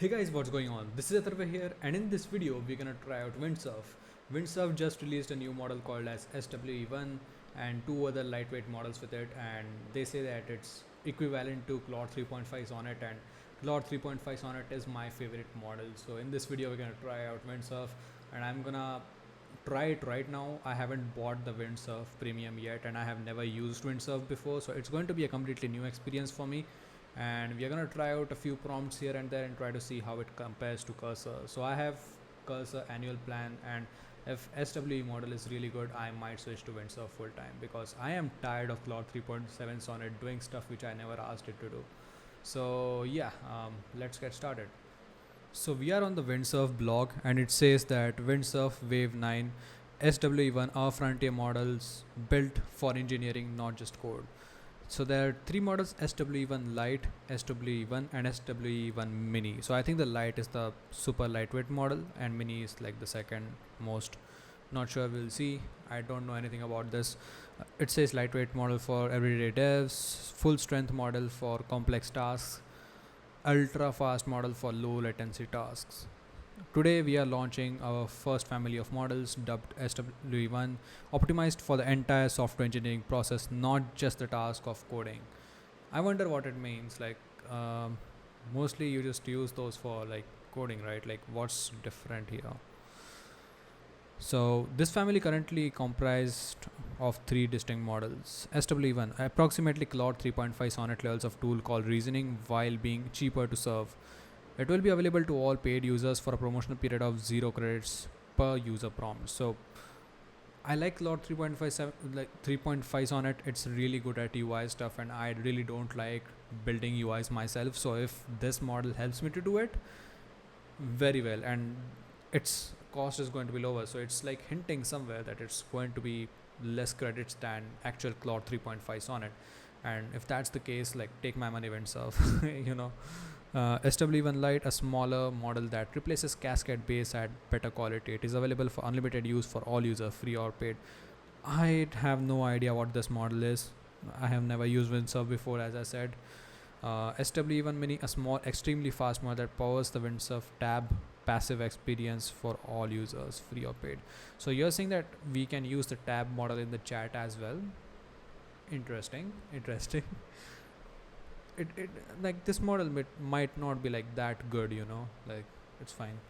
Hey guys, what's going on? This is Anthropic here, and in this video we're gonna try out Windsurf. Windsurf just released a new model called as SWE-I and two other lightweight models with it, and they say that it's equivalent to Claude 3.5 Sonnet, and Claude 3.5 Sonnet is my favorite model. So in this video we're gonna try out Windsurf, and I'm gonna try it right now. I haven't bought the Windsurf Premium yet, and I have never used Windsurf before, so it's going to be a completely new experience for me. And we are going to try out a few prompts here and there and try to see how it compares to Cursor. So I have Cursor annual plan, and if SWE model is really good, I might switch to Windsurf full time because I am tired of Claude 3.7 Sonnet doing stuff which I never asked it to do. So yeah, let's get started. So we are on the Windsurf blog, and it says that Windsurf Wave 9 SWE-I are frontier models built for engineering, not just code. So there are three models: SWE-I Lite, SWE-I and SWE-I Mini. So I think the Lite is the super lightweight model and Mini is like the second most. Not sure, we'll see. I don't know anything about this. It says lightweight model for everyday devs, full strength model for complex tasks, ultra fast model for low latency tasks. Today we are launching our first family of models dubbed SWE-I, optimized for the entire software engineering process, not just the task of coding. I wonder what it means. Like, mostly you just use those for like coding, right? Like, what's different here? So this family currently comprised of three distinct models. SWE-I, approximately Claude 3.5 Sonnet levels of tool called reasoning, while being cheaper to serve. It will be available to all paid users for a promotional period of 0 credits per user prompt. So I like Claude 3.5 Sonnet. It's really good at UI stuff, and I really don't like building UIs myself. So if this model helps me to do it, very well, and its cost is going to be lower. So it's like hinting somewhere that it's going to be less credits than actual Claude 3.5 Sonnet. And if that's the case, like, take my money, Windsurf. you know. SWE-I Lite, a smaller model that replaces Cascade base at better quality. It is available for unlimited use for all users, free or paid. I have no idea what this model is. I have never used Windsurf before, as I said. SWE-I Mini, a small, extremely fast model that powers the Windsurf tab passive experience for all users, free or paid. So you're saying that we can use the tab model in the chat as well. Interesting. It like, this model might not be like that good, like, it's fine.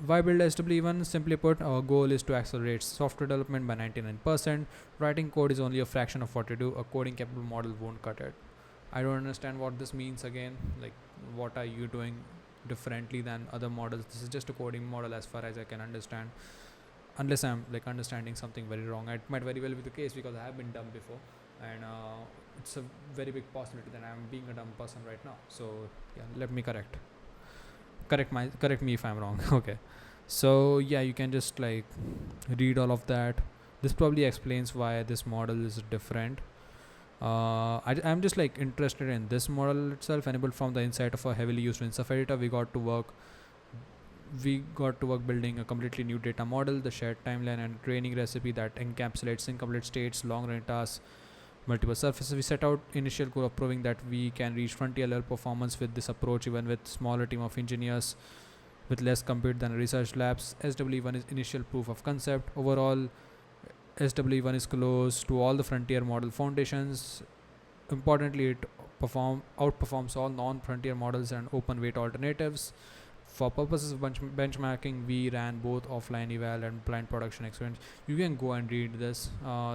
Why build SWE-I? Simply put, our goal is to accelerate software development by 99%. Writing code is only a fraction of what we do. A coding capable model won't cut it. I don't understand what this means again. Like, what are you doing differently than other models? This is just a coding model as far as I can understand, unless I'm like understanding something very wrong. It might very well be the case because I have been dumb before, and it's a very big possibility that I'm being a dumb person right now. So yeah, let me correct me if I'm wrong. Okay, so yeah, you can just like read all of that. This probably explains why this model is different. I'm just like interested in this model itself. Enabled from the inside of a heavily used Windsurf Editor, we got to work building a completely new data model, the shared timeline and training recipe that encapsulates incomplete states, long-running tasks, multiple surfaces. We set out initial goal of proving that we can reach frontier level performance with this approach, even with smaller team of engineers with less compute than research labs. SWE-I is initial proof of concept. Overall, SWE-I is close to all the frontier model foundations. Importantly, it outperforms all non-frontier models and open weight alternatives. For purposes of benchmarking, we ran both offline eval and blind production experiments. You can go and read this.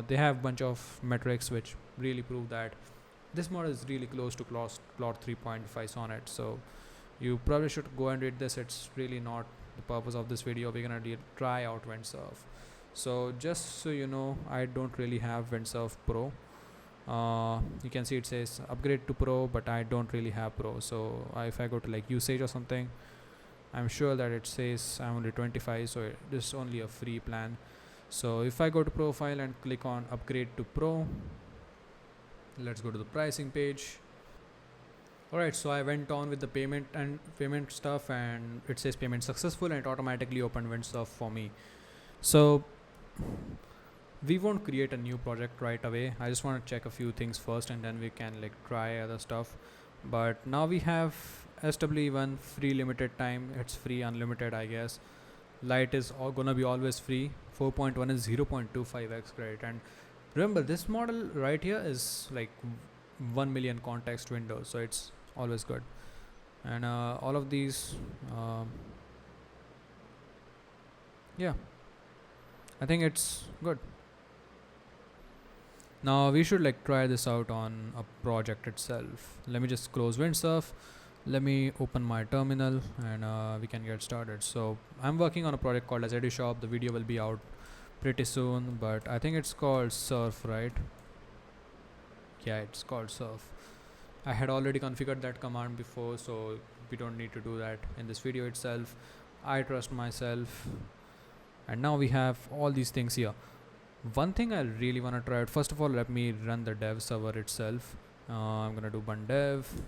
They have a bunch of metrics which really prove that this model is really close to Claude 3.5 Sonnet. So you probably should go and read this. It's really not the purpose of this video. We're gonna try out Windsurf. So just so you know, I don't really have Windsurf Pro. You can see it says upgrade to Pro, but I don't really have Pro. So if I go to like usage or something, I'm sure that it says I'm only 25, so this is only a free plan. So if I go to profile and click on upgrade to Pro, let's go to the pricing page. Alright, so I went on with the payment stuff, and it says payment successful, and it automatically opened Windsurf for me. So we won't create a new project right away. I just want to check a few things first, and then we can like try other stuff. But now we have SWE-I free limited time. It's free unlimited, I guess. Light is gonna be always free. 4.1 is 0.25x credit. And remember, this model right here is like 1 million context windows, so it's always good. And all of these, yeah, I think it's good. Now we should like try this out on a project itself. Let me just close Windsurf. Let me open my terminal and we can get started. So I'm working on a project called as EduShop. The video will be out pretty soon, but I think it's called Surf, right? Yeah, it's called Surf. I had already configured that command before, so we don't need to do that in this video itself. I trust myself. And now we have all these things here. One thing I really want to try out, first of all, let me run the dev server itself. I'm gonna do bun dev,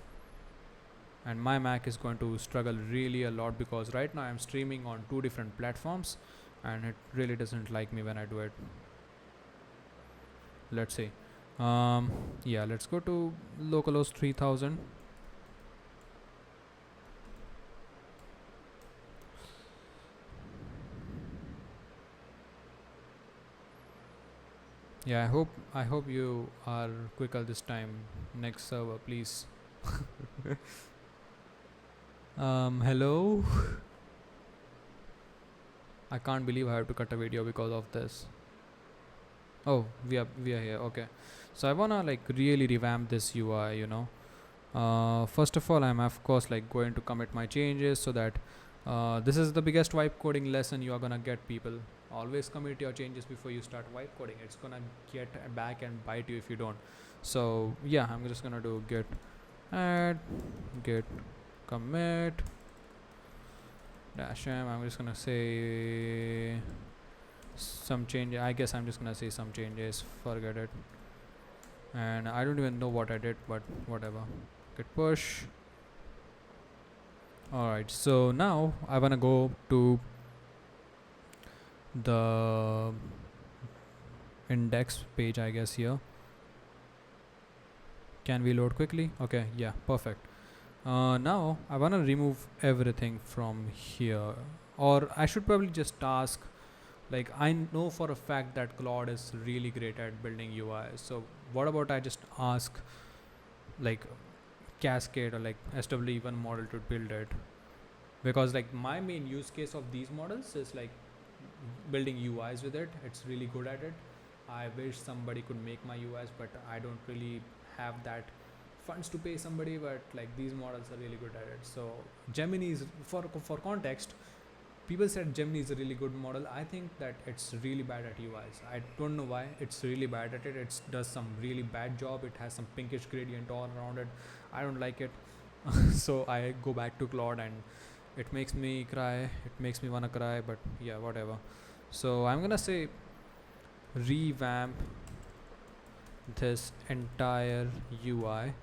and my Mac is going to struggle really a lot because right now I'm streaming on 2 different platforms and it really doesn't like me when I do it. Let's see. Yeah, let's go to localhost 3000. Yeah, I hope you are quicker this time. Next server, please. Hello. I can't believe I have to cut a video because of this. Oh, we are here. Okay, so I wanna like really revamp this UI. First of all, I'm of course like going to commit my changes so that this is the biggest wipe coding lesson you are gonna get, people. Always commit your changes before you start wipe coding. It's gonna get back and bite you if you don't. So yeah, I'm just gonna do git add git commit -m. I'm just gonna say some change. I guess I'm just gonna say some changes. Forget it. And I don't even know what I did, but whatever. Git push. Alright, so now I wanna go to the index page, I guess here. Can we load quickly? Okay, yeah, perfect. Now I wanna remove everything from here, or I should probably just ask, like, I know for a fact that Claude is really great at building UI, so what about I just ask like Cascade or like SWE-I model to build it, because like my main use case of these models is like building UIs with it. It's really good at it. I wish somebody could make my UIs, but I don't really have that funds to pay somebody, but like these models are really good at it. So Gemini is, for context, people said Gemini is a really good model. I think that it's really bad at UIs. I don't know why. It's really bad at it. It does some really bad job. It has some pinkish gradient all around it. I don't like it. So I go back to Claude and it makes me cry. It makes me wanna cry, but yeah, whatever. So I'm gonna say revamp this entire UI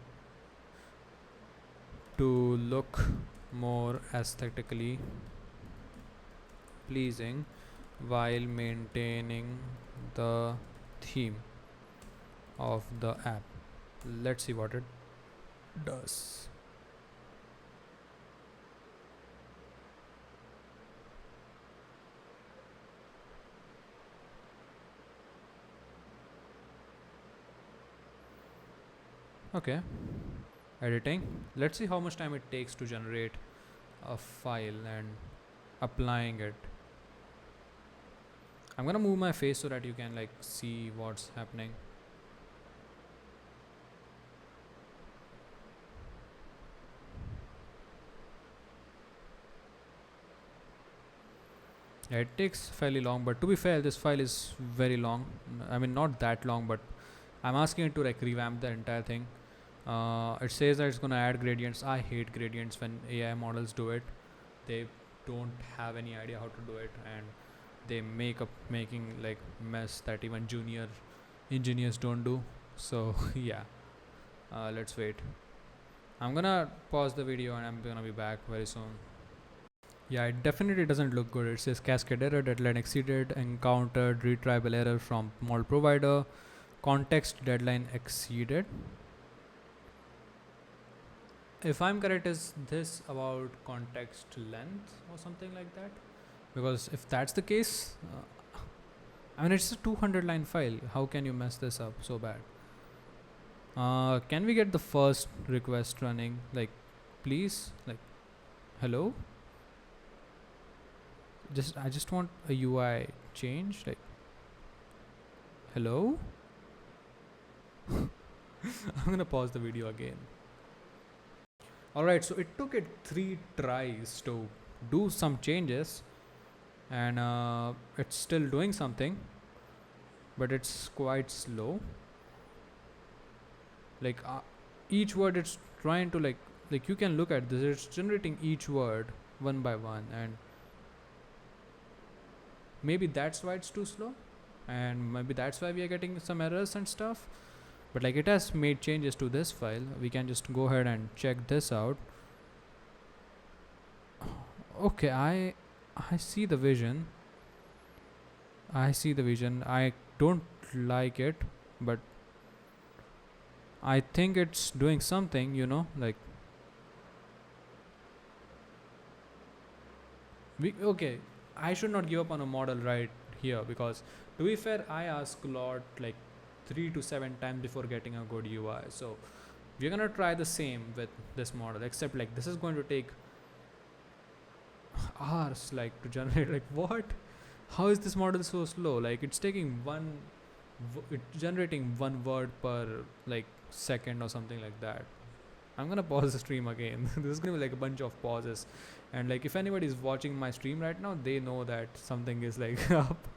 to look more aesthetically pleasing while maintaining the theme of the app. Let's see what it does. Okay, editing. Let's see how much time it takes to generate a file and applying it. I'm gonna move my face so that you can like see what's happening. Yeah, it takes fairly long, but to be fair, this file is very long. I mean, not that long, but I'm asking it to like revamp the entire thing. It says that it's gonna add gradients. I hate gradients when AI models do it. They don't have any idea how to do it, and they making like mess that even junior engineers don't do. So yeah, let's wait. I'm gonna pause the video and I'm gonna be back very soon. Yeah, it definitely doesn't look good. It says cascade error, deadline exceeded, encountered retrieval error from model provider, context deadline exceeded. if I'm correct, is this about context length or something like that? Because if that's the case, I mean, it's a 200 line file. How can you mess this up so bad? Can we get the first request running? Like, please? Like, hello? I just want a UI change. Like, hello? I'm gonna pause the video again. Alright, so it took it 3 tries to do some changes, and it's still doing something, but it's quite slow. Like each word it's trying to like you can look at this, it's generating each word one by one, and maybe that's why it's too slow, and maybe that's why we are getting some errors and stuff. But like it has made changes to this file. We can just go ahead and check this out. Okay, I see the vision. I don't like it, but I think it's doing something, like okay, I should not give up on a model right here, because to be fair, I asked Claude like 3 to 7 times before getting a good UI. So we're gonna try the same with this model, except like this is going to take hours like to generate. Like what? How is this model so slow? Like it's taking it's generating one word per like second or something like that. I'm gonna pause the stream again. This is gonna be like a bunch of pauses, and like if anybody is watching my stream right now, they know that something is like up.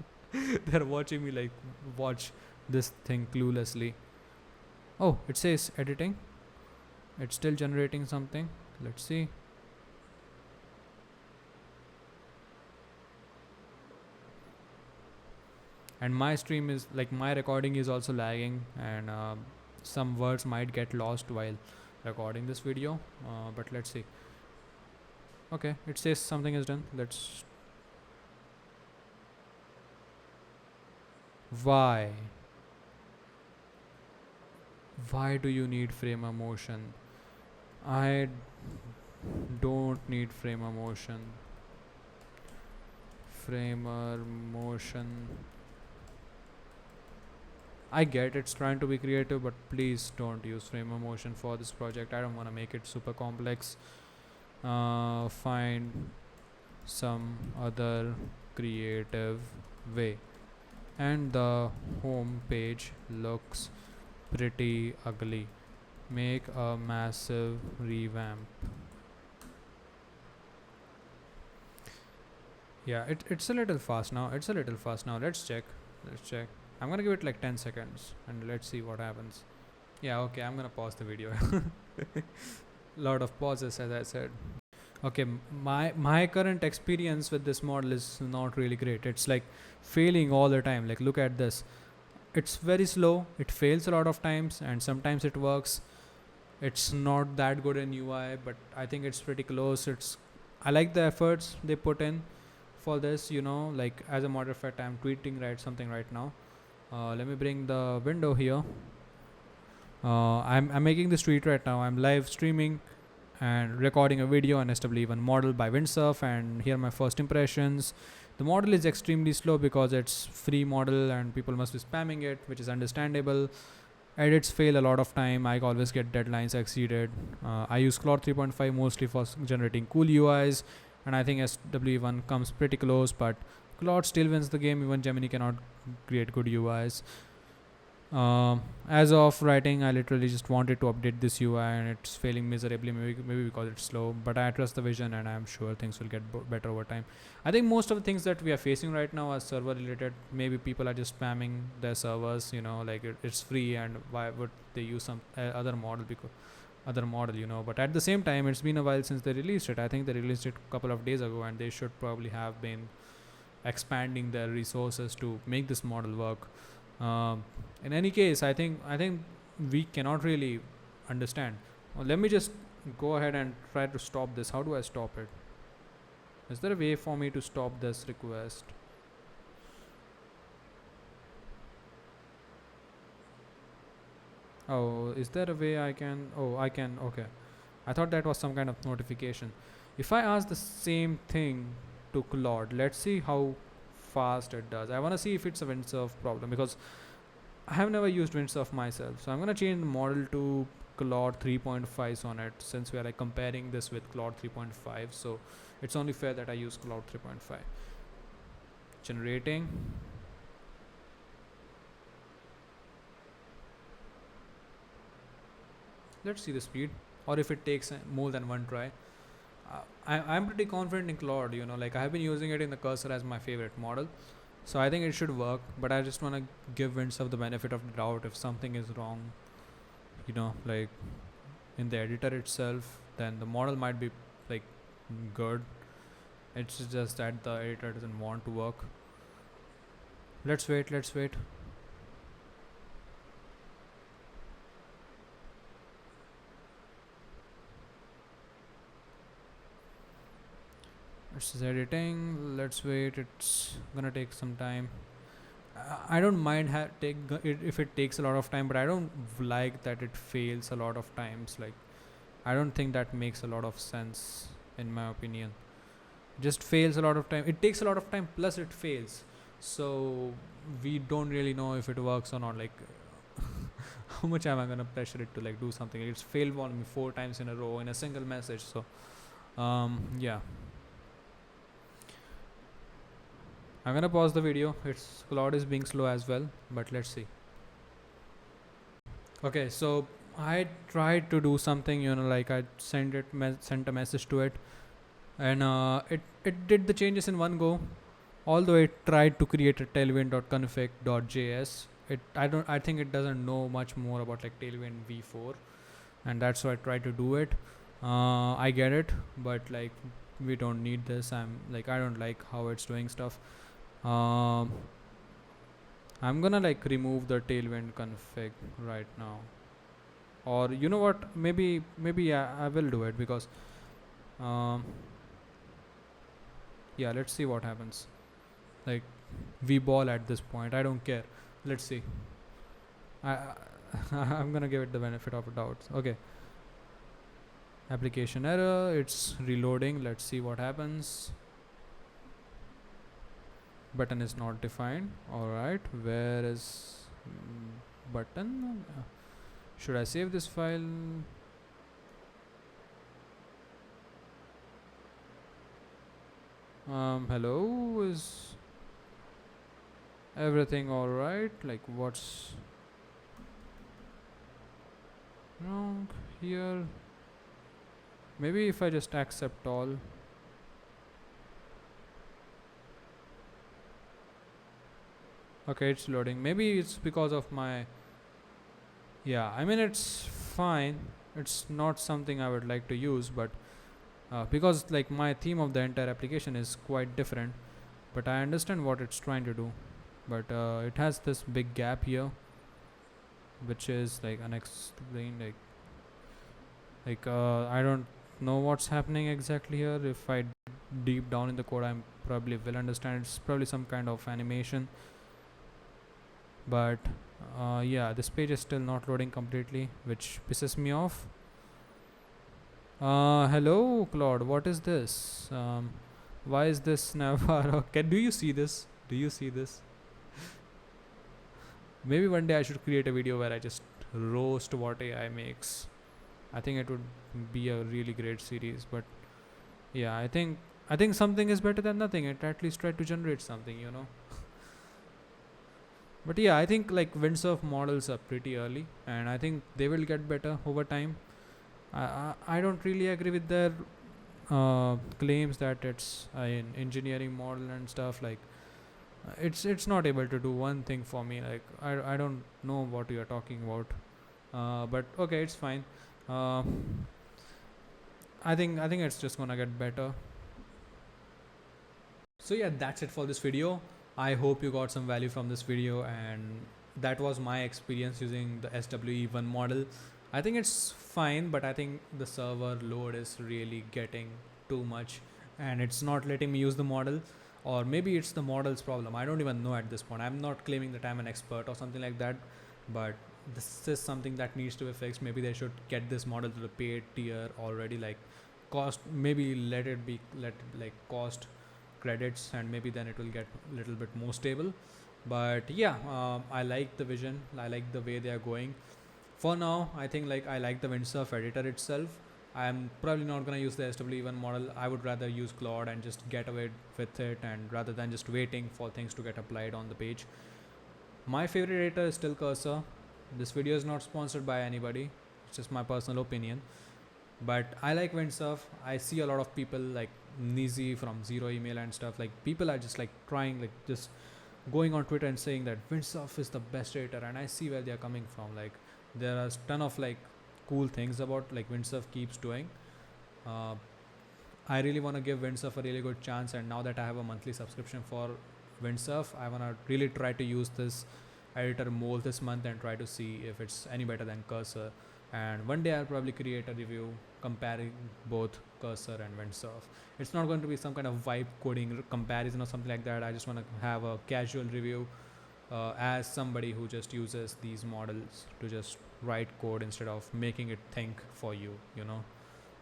They're watching me like watch this thing cluelessly. Oh, it says editing. It's still generating something. Let's see. And my stream is like my recording is also lagging, and some words might get lost while recording this video, but let's see. Okay, it says something is done. Let's. Why do you need framer motion? I don't need framer motion. I get it's trying to be creative, but please don't use framer motion for this project. I don't want to make it super complex. Find some other creative way. And the home page looks pretty ugly. Make a massive revamp. Yeah, it's a little fast now. Let's check. I'm gonna give it like 10 seconds and let's see what happens. Yeah, okay, I'm gonna pause the video. Lot of pauses, as I said. Okay, my current experience with this model is not really great. It's like failing all the time. Like look at this. It's very slow. It fails a lot of times, and sometimes it works. It's not that good in UI, but I think it's pretty close. I like the efforts they put in for this, like as a matter of fact, I'm tweeting something right now. Let me bring the window here. I'm making this tweet right now. I'm live streaming and recording a video on SWE-I model by Windsurf, and here are my first impressions. The model is extremely slow because it's free model and people must be spamming it, which is understandable. Edits fail a lot of time. I always get deadlines exceeded. I use Claude 3.5 mostly for generating cool UIs, and I think SWE-I comes pretty close, but Claude still wins the game. Even Gemini cannot create good UIs. As of writing, I literally just wanted to update this UI and it's failing miserably, maybe because it's slow, but I trust the vision and I'm sure things will get better over time. I think most of the things that we are facing right now are server related. Maybe people are just spamming their servers, like it's free, and why would they use some other model, but at the same time, it's been a while since they released it. I think they released it a couple of days ago, and they should probably have been expanding their resources to make this model work. In any case, I think we cannot really understand. Let me just go ahead and try to stop this. How do I stop it? Is there a way for me to stop this request? Oh, is there a way I can? Oh, I can. Okay. I thought that was some kind of notification. If I ask the same thing to Claude, let's see how fast it does. I want to see if it's a Windsurf problem, because I have never used Windsurf myself. So I'm going to change the model to Claude 3.5 Sonnet, since we are like comparing this with Claude 3.5. So it's only fair that I use Claude 3.5. Generating. Let's see the speed, or if it takes more than one try. I'm pretty confident in Claude, like I have been using it in the cursor as my favorite model. So I think it should work, but I just want to give Windsurf the benefit of the doubt. If something is wrong, like in the editor itself, then the model might be like good. It's just that the editor doesn't want to work. Let's wait. It's editing. Let's wait. It's gonna take some time. I don't mind if it takes a lot of time, but I don't like that it fails a lot of times. Like, I don't think that makes a lot of sense in my opinion. Just fails a lot of time. It takes a lot of time, plus it fails. So we don't really know if it works or not. Like, how much am I gonna pressure it to like do something? It's failed on me 4 times in a row in a single message. So, yeah. I'm gonna pause the video. Claude is being slow as well, but let's see. Okay, so I tried to do something, like I sent a message to it, and it did the changes in one go. Although it tried to create a tailwind.config.js, I think it doesn't know much more about like Tailwind v4, and that's why I tried to do it. I get it, but like we don't need this. I don't like how it's doing stuff. I'm gonna like remove the Tailwind config right now, or you know what, maybe I will do it, because yeah, let's see what happens. Like, we ball at this point, I don't care. Let's see. I'm gonna give it the benefit of a doubt. Okay, application error, it's reloading. Let's see what happens. Button is not defined. Alright, where is button? Should I save this file? Hello, is everything alright? Like, what's wrong here? Maybe if I just accept all. Okay, it's loading. Maybe it's because of my... Yeah, I mean, it's fine. It's not something I would like to use, but because like my theme of the entire application is quite different, but I understand what it's trying to do. But it has this big gap here, which is like unexplained. I don't know what's happening exactly here. If I deep down in the code, I probably will understand. It's probably some kind of animation. But yeah, this page is still not loading completely, which pisses me off. Hello Claude, what is this? Why is this Navarro? Do you see this? Maybe one day I should create a video where I just roast what AI makes. I think it would be a really great series. But yeah, I think something is better than nothing. It at least tried to generate something, But yeah, I think like Windsurf models are pretty early, and I think they will get better over time. I don't really agree with their claims that it's an engineering model and stuff. Like, it's not able to do one thing for me. Like, I don't know what you are talking about. But okay, it's fine. I think it's just gonna get better. So yeah, that's it for this video. I hope you got some value from this video, and that was my experience using the SWE-I model. I think it's fine, but I think the server load is really getting too much, and it's not letting me use the model. Or maybe it's the model's problem. I don't even know at this point. I'm not claiming that I'm an expert or something like that, but this is something that needs to be fixed. Maybe they should get this model to the paid tier already, like cost, maybe let like cost credits, and maybe then it will get a little bit more stable. But yeah, I like the vision, I like the way they are going. For now, I think like I like the Windsurf editor itself. I'm probably not gonna use the SWE-I model. I would rather use Claude and just get away with it, and rather than just waiting for things to get applied on the page. My favorite editor is still Cursor. This video is not sponsored by anybody. It's just my personal opinion. But I like Windsurf. I see a lot of people like Nizi from Zero Email and stuff. Like people are just like trying, like just going on Twitter and saying that Windsurf is the best editor, and I see where they are coming from. Like there are a ton of like cool things about like Windsurf keeps doing. I really want to give Windsurf a really good chance, and now that I have a monthly subscription for Windsurf, I want to really try to use this editor more this month and try to see if it's any better than Cursor. And one day I'll probably create a review comparing both Cursor and Windsurf. It's not going to be some kind of vibe coding comparison or something like that. I just want to have a casual review as somebody who just uses these models to just write code instead of making it think for you, you know.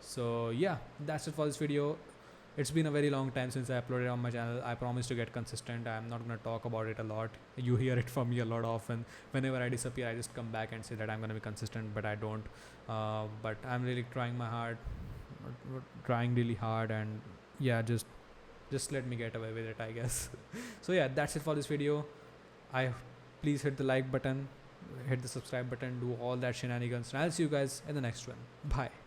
So yeah, that's it for this video. It's been a very long time since I uploaded on my channel. I promise to get consistent. I'm not going to talk about it a lot. You hear it from me a lot often. Whenever I disappear, I just come back and say that I'm going to be consistent, but I don't. But I'm really trying really hard, and yeah, just let me get away with it, I guess. So yeah, that's it for this video. Please hit the like button, hit the subscribe button, do all that shenanigans, and I'll see you guys in the next one. Bye.